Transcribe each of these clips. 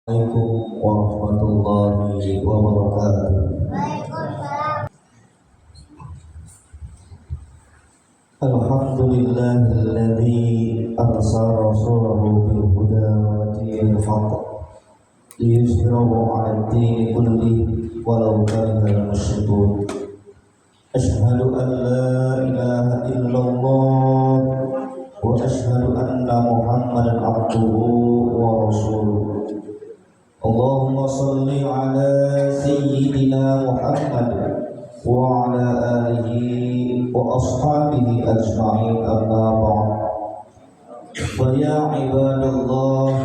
Assalamualaikum warahmatullahi wabarakatuh. Alhamdulillahilladzi arsala rasulahu bil huda wa dinil haqq liyuzhirahu 'ala ad-dini kullihi walau karihal musyrikun. Asyhadu an la ilaha illallah wa asyhadu anna Muhammadan abduhu wa rasuluh. Allahumma salli ala sayyidina Muhammad wa ala alihi wa ashabihi ajma'in, amma ba'd. Fa ya ibadallah,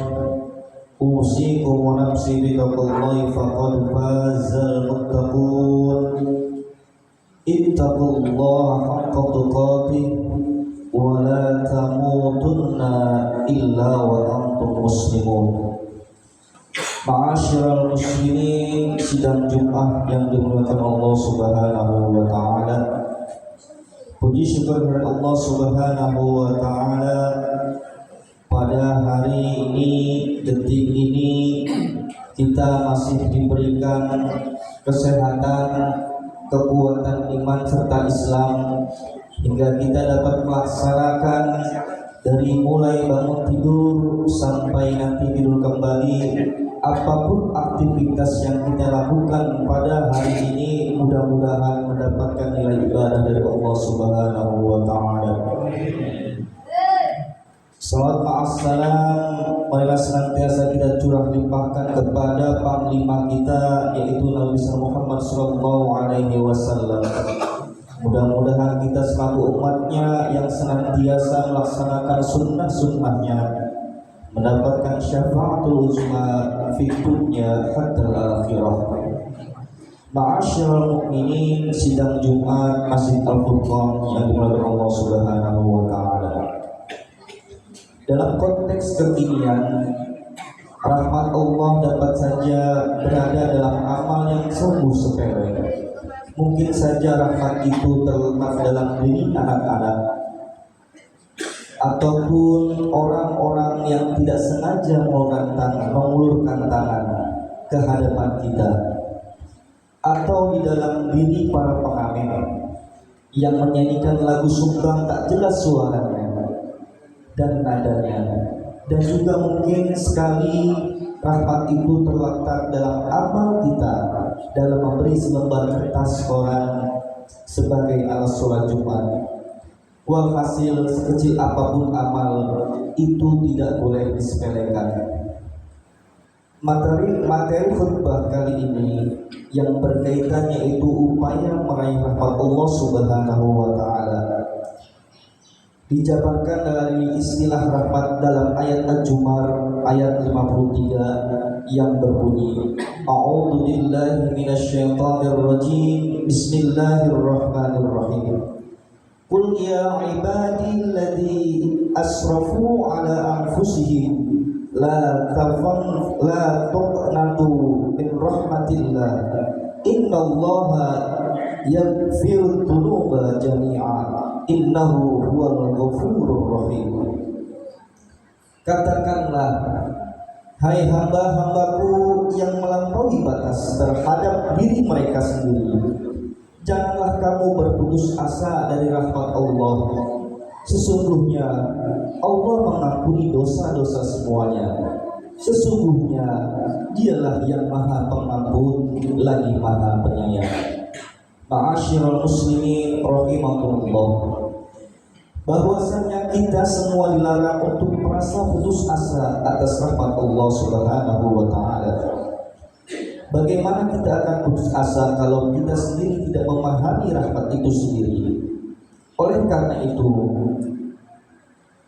usikum wa nafsi bitaqwallahi faqad fazal muttaqun. Ittaqullaha haqqa tuqatih wa la tamutunna illa wa antum muslimun. Ma'asyiral muslimin, sidang Jumat yang dimuliakan Allah Subhanahu wa taala. Puji syukur kepada Allah Subhanahu wa taala, pada hari ini, detik ini kita masih diberikan kesehatan, kekuatan iman serta Islam hingga kita dapat melaksanakan dari mulai bangun tidur sampai nanti tidur kembali. Apapun aktivitas yang kita lakukan pada hari ini, mudah-mudahan mendapatkan nilai ibadah dari Allah Subhanahu wa taala. Salawat ma'assalam marilah senantiasa kita curah limpahkan kepada panglima kita, yaitu Nabi Muhammad sallallahu alaihi wasallam. Mudah-mudahan kita selaku umatnya yang senantiasa melaksanakan sunnah-sunnahnya mendapatkan syafaatul uzma fi dunya hatta al-akhirah. Ma'asyiral mukminin, sidang Jumat Masjid Al-Furqan yang dimuliakan Allah Subhanahu wa taala. Dalam konteks kekinian, rahmat Allah dapat saja berada dalam amal yang sungguh sepele. Mungkin saja rahmat itu terletak dalam diri anak-anak ataupun orang-orang yang tidak sengaja mengulurkan tangan ke hadapan kita, atau di dalam diri para pengamen yang menyanyikan lagu sumbang tak jelas suaranya dan nadanya. Dan juga mungkin sekali rahmat itu terletak dalam amal kita dalam memberi selembar kertas koran sebagai alas sholat Jumat. Walhasil, sekecil apapun amal itu tidak boleh disepelekan. Materi khutbah kali ini yang berkaitan yaitu upaya meraih rahmat Allah Subhanahu wa taala. Dijabarkan dari istilah rahmat dalam ayat Al-Jumar ayat 53 yang berbunyi, A'udzu billahi minasyaitonir rajim. Bismillahirrahmanirrahim. Qul ya ibadilladzi asrafu ala anfusihim la taqnatu min rahmatillah innallaha yaghfiru dzunuba jami'a innahu huwal ghafurur rahim. Katakanlah, hai hamba-hambaku yang melampaui batas terhadap diri mereka sendiri, janganlah kamu berputus asa dari rahmat Allah. Sesungguhnya Allah mengampuni dosa-dosa semuanya. Sesungguhnya Dialah yang Maha Pengampun lagi Maha Penyayang. Ma'asyiral muslimin rahimakumullah, bahwasanya kita semua dilarang untuk merasa putus asa atas rahmat Allah Subhanahu wa taala. Bagaimana kita akan putus asa kalau kita sendiri tidak memahami rahmat itu sendiri? Oleh karena itu,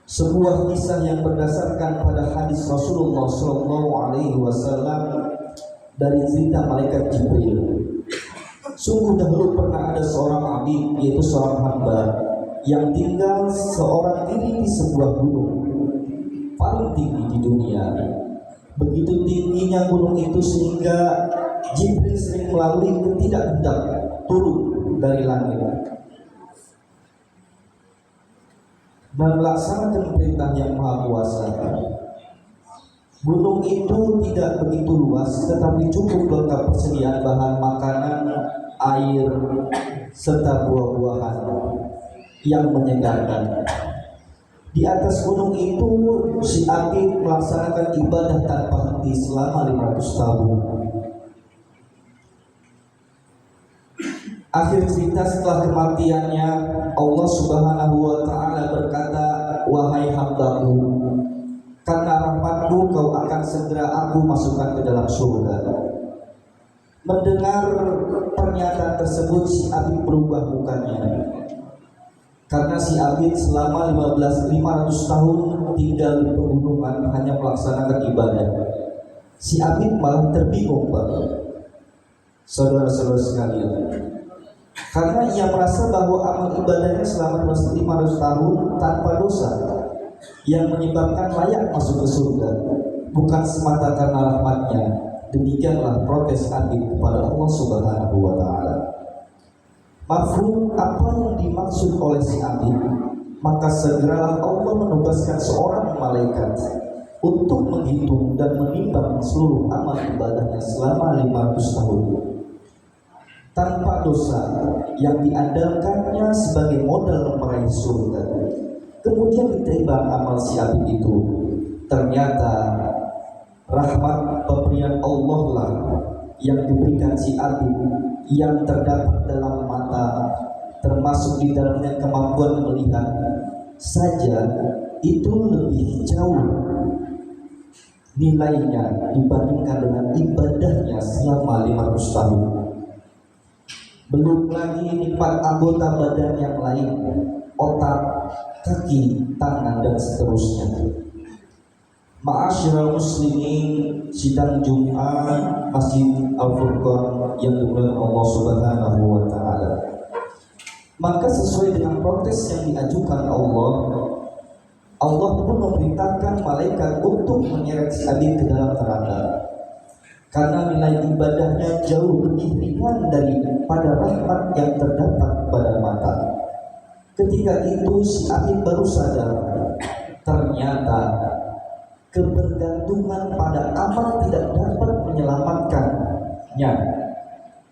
sebuah kisah yang berdasarkan pada hadis Rasulullah SAW dari cerita malaikat Jibril. Sungguh dahulu pernah ada seorang abid, yaitu seorang hamba yang tinggal seorang diri di sebuah gunung paling tinggi di dunia. Begitu tingginya gunung itu sehingga Jibril sering melalui ketidak-hendak turun dari langit dan melaksanakan perintah yang maha kuasa. Gunung itu tidak begitu luas, tetapi cukup lengkap persediaan bahan makanan, air, serta buah-buahan yang menyegarkan. Di atas gunung itu si Abid melaksanakan ibadah tanpa henti selama 500 tahun. Akhir cerita, setelah kematiannya, Allah Subhanahu wa Ta'ala berkata, "Wahai hambaku, karena rahmatku kau akan segera aku masukkan ke dalam surga." Mendengar pernyataan tersebut, si Abid berubah mukanya. Karena si Abid selama 500 tahun tinggal di pegunungan hanya melaksanakan ibadah. Si Abid malah terbingung, Pak. Saudara-saudara sekalian, karena ia merasa bahwa amal ibadahnya selama 500 tahun tanpa dosa yang menyebabkan layak masuk ke surga, bukan semata karena rahmatnya. Demikianlah protes Abid kepada Allah Subhanahu wa Ta'ala. Mafhum apa yang dimaksud oleh si Abid? Maka segeralah Allah menugaskan seorang malaikat untuk menghitung dan menimbang seluruh amal ibadahnya selama 500 tahun tanpa dosa yang diandalkannya sebagai modal meraih surga. Kemudian ditimbang amal si Abid itu. Ternyata rahmat pemberian Allah lah yang diberikan si Abid, yang terdapat dalam mata, termasuk di dalamnya kemampuan melihat saja, itu lebih jauh nilainya dibandingkan dengan ibadahnya selama 500 tahun. Belum lagi nikmat anggota badan yang lain, otak, kaki, tangan, dan seterusnya. Ma'asyiral muslimin, sidang Jumat Masjid Al-Furqan yang dimuliakan Allah Subhanahu wa Ta'ala. Maka sesuai dengan protes yang diajukan Allah pun memerintahkan malaikat untuk menyeret si Abid ke dalam neraka. Karena nilai ibadahnya jauh lebih ringan daripada rahmat yang terdapat pada mata. Ketika itu si Abid baru sadar, ternyata kebergantungan pada amal tidak dapat menyelamatkannya.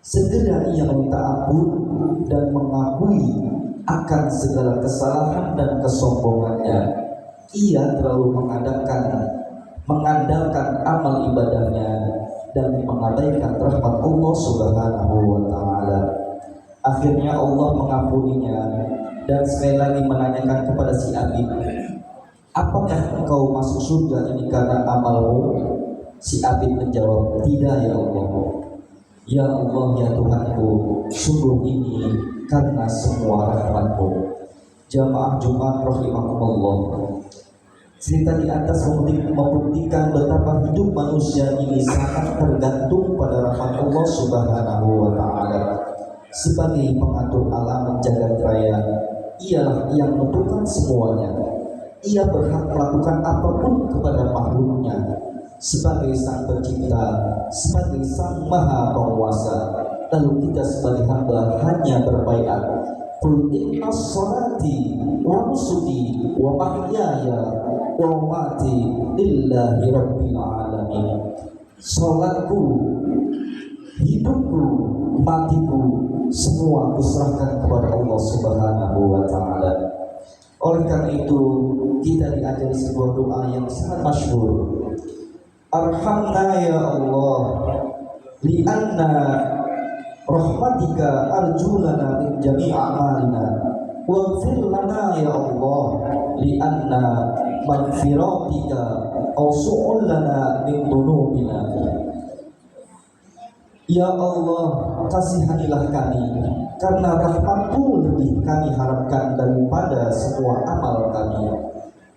Segera ia meminta ampun dan mengakui akan segala kesalahan dan kesombongannya. Ia terlalu mengandalkan amal ibadahnya dan mengabaikan rahmat Allah Subhanahu wa Ta'ala. Akhirnya Allah mengampuninya dan sekali lagi menanyakan kepada si Abid, "Apakah engkau masuk surga ini karena amalmu?" Si Abid menjawab, "Tidak ya Allah." "Ya Allah, ya Tuhanku, sungguh ini karena semua rahmat-Mu." Jamaah Jumat rahimakumullah, cerita di atas membuktikan betapa hidup manusia ini sangat tergantung pada rahmat Allah Subhanahu wa Ta'ala. Sebagai pengatur alam jagat raya, ialah yang menentukan semuanya. Ia berhak melakukan apapun kepada makhluknya. Sebagai sang pencipta, sebagai sang maha penguasa, lalu kita sebagai hamba hanya berbaiat. Qul inna sholati wa nusuki wa mahyaya wa mamati lillahi rabbil alamin. Salatku, hidupku, matiku, semua kuserahkan kepada Allah Subhanahu wa Ta'ala. Oleh karena itu, kita diajari sebuah doa yang sangat masyhur. Arhamna ya Allah, li'anna rahmatika arjulana min jami' a'malina, waghfir lana ya Allah, li'anna maghfiratika awsu'un lana min dhunubina. Ya Allah, kasihanilah kami, karena rahmat-Mu lebih kami harapkan daripada semua amal kami.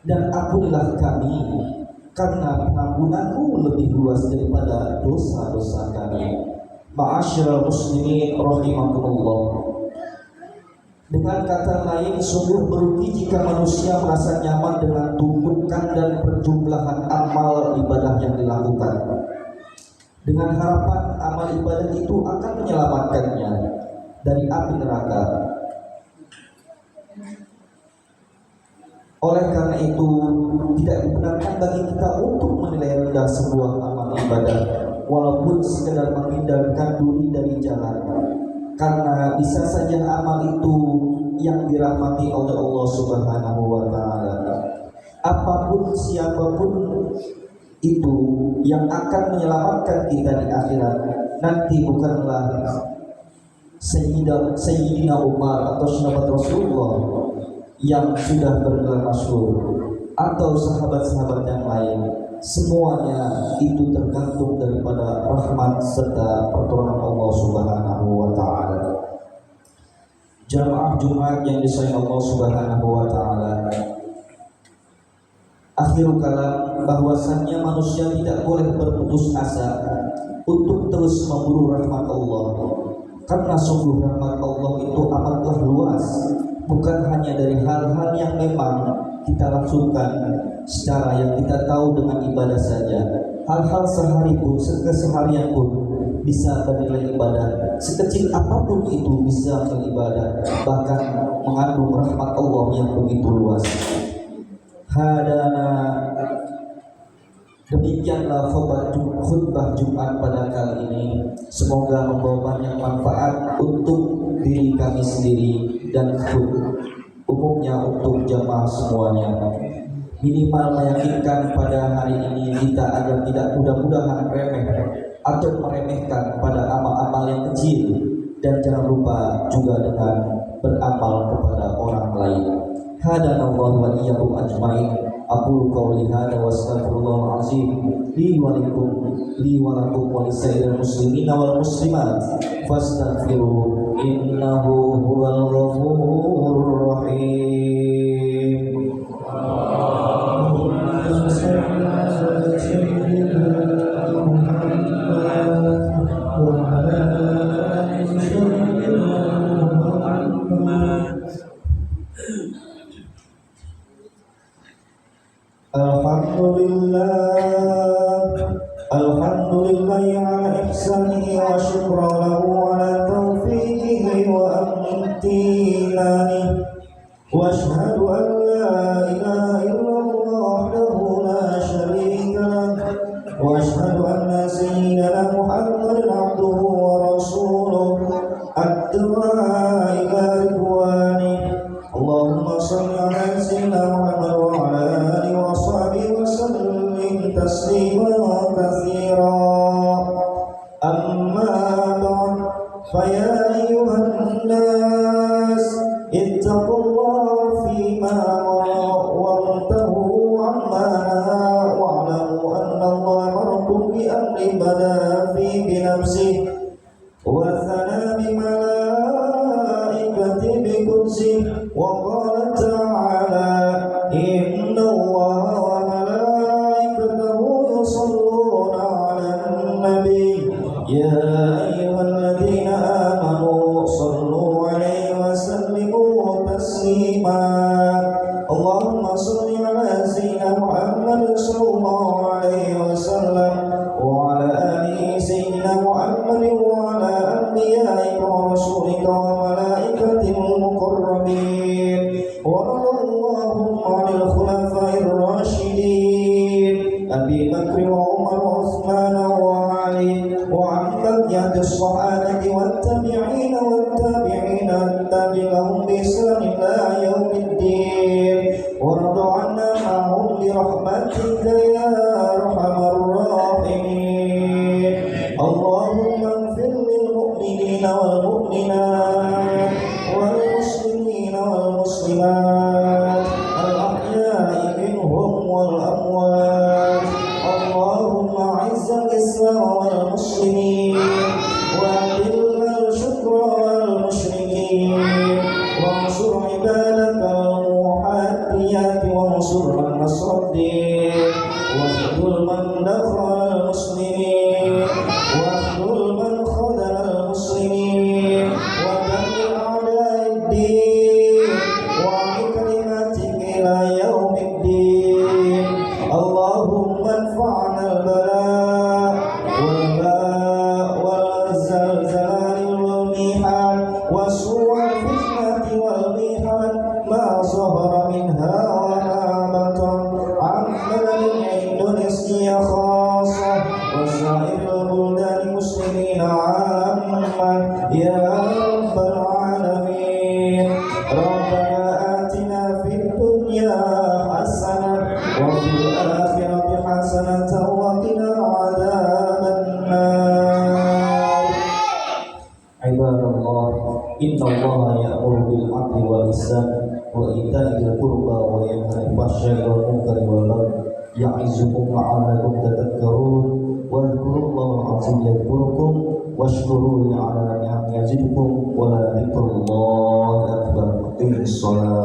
Dan ampunilah kami, karena pengampunan-Mu lebih luas daripada dosa-dosa kami. Ma'asyiral muslimin rahimakumullah. Dengan kata lain, sungguh merugi jika manusia merasa nyaman dengan tumpukan dan perjumlahan amal ibadah yang dilakukan, dengan harapan amal ibadah itu akan menyelamatkannya dari api neraka. Oleh karena itu tidak dibenarkan bagi kita untuk menilai rendah sebuah amal ibadah walaupun sekedar menghindarkan duri dari jalan, karena bisa saja amal itu yang dirahmati oleh Allah Subhanahu wa taala. Apapun siapapun itu yang akan menyelamatkan kita di akhirat nanti bukanlah Sayyidina Umar atau sahabat Rasulullah yang sudah bergelar masyhur atau sahabat-sahabat yang lain. Semuanya itu tergantung daripada rahmat serta pertolongan Allah Subhanahu wa taala. Jamaah Jumat yang disayang Allah Subhanahu wa taala, akhirul kalam bahwasannya manusia tidak boleh berputus asa untuk terus memburu rahmat Allah, karena sungguh rahmat Allah itu amatlah luas, bukan hanya dari hal-hal yang memang kita langsungkan secara yang kita tahu dengan ibadah saja. Hal-hal sehari pun, keseharian pun bisa bernilai ibadah. Sekecil apapun itu bisa beribadah, bahkan mengandung rahmat Allah yang begitu luas. Hadana, demikianlah khutbah Jumat pada kali ini. Semoga membawa banyak manfaat untuk diri kami sendiri dan umumnya untuk jamaah semuanya. Minimal meyakinkan pada hari ini kita agar tidak mudah-mudahan remeh atau meremehkan pada amal-amal yang kecil, dan jangan lupa juga dengan beramal kepada orang lain. Hadanallahu wa iyyakum ajmain. Aqulu qawli hadza wa astaghfirullahal azim li wa lakum wa lisairil muslimina wal muslimat fastaghfiru innahu huwal ghafurur rahim. Allahumma salli ala sayyidina Muhammad wa ala ali sayyidina Muhammad. Alhamdulillah ala ihsanihi wa syukra lahu ala taufiqihi wa amtinani wa ashhadu an la ilaha illallah wahdahu la syarika lah wa ashhadu anna sayyidana Muhammadan abduhu wa rasuluh ad-du'a ila ridwani. Allahumma salli ala sayyidina Muhammad wa ala alihi wa sahbihi wa sallim taslima katsira. Amma ba'd, fa ya ayyuhan nas ittaqullaha fima wa'tahu amma wa'lamu anna Allah amarakum bi amri bada fi bi nafsihi wa thana bi malaikati bi qudsihi wa qala ta'ala inna Allaha wa malaikatahu yusalluna 'alan nabi ya ayyuhalladzina amanu sallu 'alaihi wa sallimu taslima. Allahumma shalli 'ala sayyidina Muhammad sallallahu 'alaihi wasallam wa 'ala ali sayyidina Muhammad wa 'ala anbiya'ika wa rasulika wa malaikatil muqarrabin wa radiyallahu 'anil khulafa'ir rasyidin Abi Bakr wa Umar wa Utsman wa Ali wa 'an baqiyyatis sahabati wat tabi'in wat tabi'in tabi'ahum bi ihsan ila yaumiddin wa radu 'anna ma'hum bi rahmatika ya arhamar rahimin. Allahumma ighfir lil mu'minina wal mu'minat wal muslimina wal muslimat al ahya'i minhum wal amwat. Allahumma 'izzal islam wal muslimin wa adillal syukra wal musyrikin wa ansur ibadakal muhaddiyati wa ansur man nasraddin wa khudul man dakhal muslimin wa khudul man khadal muslimin wa damir a'da'id-din wa 'ala kalimatika ila yaumiddin. Allahumma anfa'na al-bala wal ولبلدان المسلمين عامة يا رب العالمين. ربنا آتنا في الدنيا حسنة وفي الآخرة حسنة وقنا عذاب النار. عباد الله إن الله يأمر بالعدل والإحسان وإيتاء ذي القربى وينهى عن الفحشاء والمنكر والبغي يعظكم لعلكم تذكرون. واذكروا الله العظيم يذكركم واشكروه على نعمه يزدكم ولذكر الله أكبر. أقيموا الصلاة.